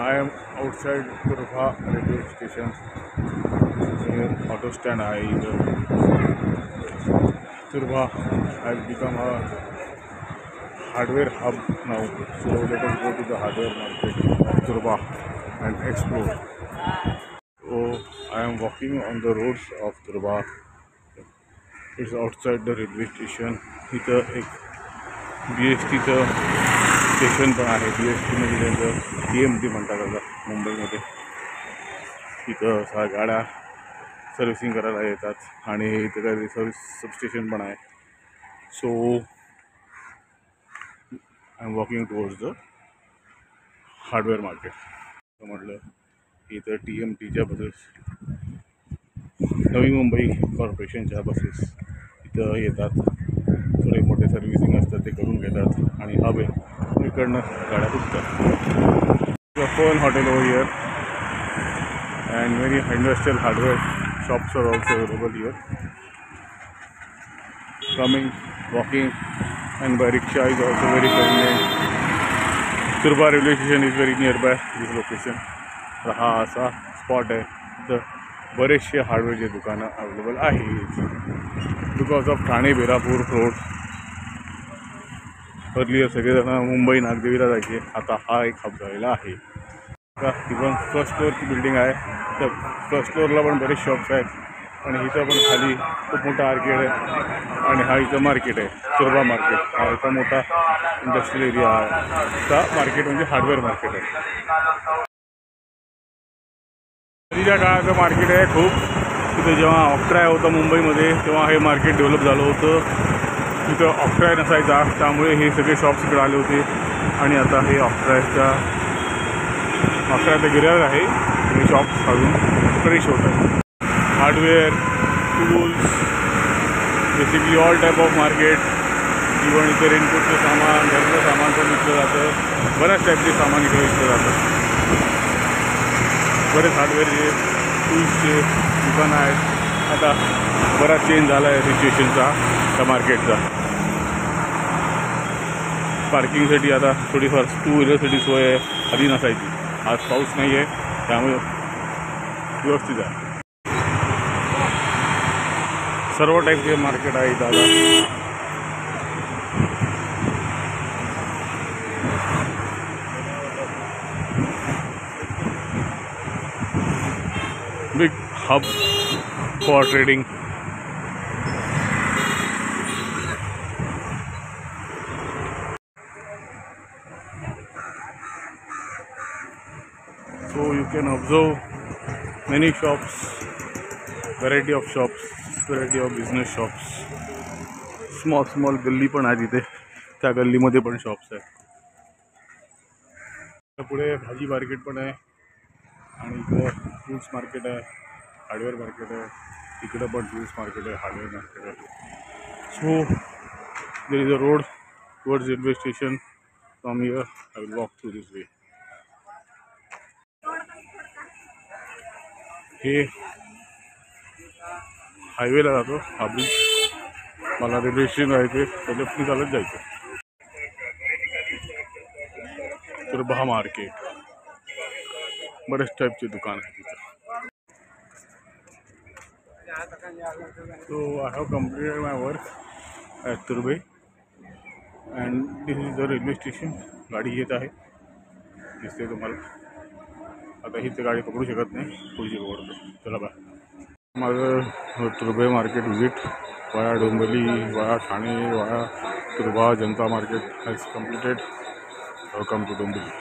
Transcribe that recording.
I am outside Turha railway station. Auto stand I Turha has become a hardware hub now. So let us go to the hardware market of Turha and explore. So I am walking on the roads of Turha. It's outside the railway station. इथं एक BSTचं station पण आहे. BST म्हणजे त्यांचं TMT म्हणतात आता मुंबईमध्ये. इथं सहा गाड्या सर्व्हिसिंग करायला येतात आणि इथं काही सर्व्हिस सबस्टेशन पण आहे. So I am walking towards the hardware market. म्हटलं इथं TMTच्या बसेस, नवी मुंबई कॉर्पोरेशनच्या बसेस इथं येतात. थोडे मोठे सर्व्हिसिंग असतात ते करून घेतात आणि हवे इकडनं गाड्या उठतात. Phone hotel over here and many industrial hardware shops are also available here. Coming, walking and by rickshaw is also very convenient. Turha railway station is very nearby this location. हा असा स्पॉट आहे तिथं बरेचसे हार्डवेअरचे दुकानं available आहेत. Because of Thane Belapur road. Earlier सगळेजण मुंबई नागदेवीला जायचे, आता हा एक हब झालेला आहे. इवन फर्स्ट फ्लोअरची बिल्डिंग आहे, तर फर्स्ट फ्लोअरला पण बरेच शॉप्स आहेत आणि इथं पण खाली खूप मोठा आर्केड आहे आणि हा इथं मार्केट आहे. तुर्भा मार्केट हा इथं मोठा इंडस्ट्रियल एरिया आहे. का मार्केट म्हणजे हार्डवेअर मार्केट आहे. आधीच्या काळाचं मार्केट आहे खूप. तिथं जेव्हा ऑक्ट्राय होतं मुंबईमध्ये तेव्हा हे मार्केट डेव्हलप झालं होतं. तिथं ऑक्ट्राय नसायचा, त्यामुळे हे सगळे शॉप्स इकडे आले होते आणि आता हे ऑक्ट्रायच्या गिऱ्हाईक आहे. हे शॉप्स अजून फ्रेश होत आहेत. Hardware, tools, basically all type of market. Even इथे रेनकोटचं सामान, घरचं सामान पण विकलं जातं. बऱ्याच टाईपचे सामान इकडे विकलं जातं. बरेच हार्डवेअरचे, टूल्सचे दुकानं आहेत. आता बराच चेंज झाला आहे सिच्युएशनचा त्या मार्केटचा. पार्किंगसाठी आता थोडीफार टू व्हीलरसाठी सोय आहे, आधी नसायची. आज पाऊस नाही आहे त्यामुळे व्यवस्थित आहे. सर्व टाईपचे मार्केट आहे इथं आता. Big hub for trading. So you can observe many shops, variety of shops, variety of business shops. small गल्ली पण आहे तिथे, त्या गल्लीमध्ये पण शॉप्स आहेत. पुढे भाजी मार्केट पण आहे आणि इकडं टूल्स मार्केट आहे, हार्डवेअर मार्केट आहे. इकडं पण टूल्स मार्केट आहे, हार्डवेअर मार्केट आहे. So there is a road towards railway station. From here I will walk through this way. हे हायवेला जातो हा ब्रिज. मला रेल्वे स्टेशन जायचे तर लेफ्टनी चालत जायचं. तुर्भा मार्केट, बरेच टाईपचे दुकान आहे तिथं. So I have completed my work at Turbhe and this is the railway station. गाडी येत आहे, दिसते तुम्हाला. आता ही तर गाडी पकडू शकत नाही, पुढची पकडतो. चला बाय. माझं तुर्भे मार्केट विजिट वाया Dombivli, via Thane, via Turbhe Janata market has completed. Welcome to Dombivli.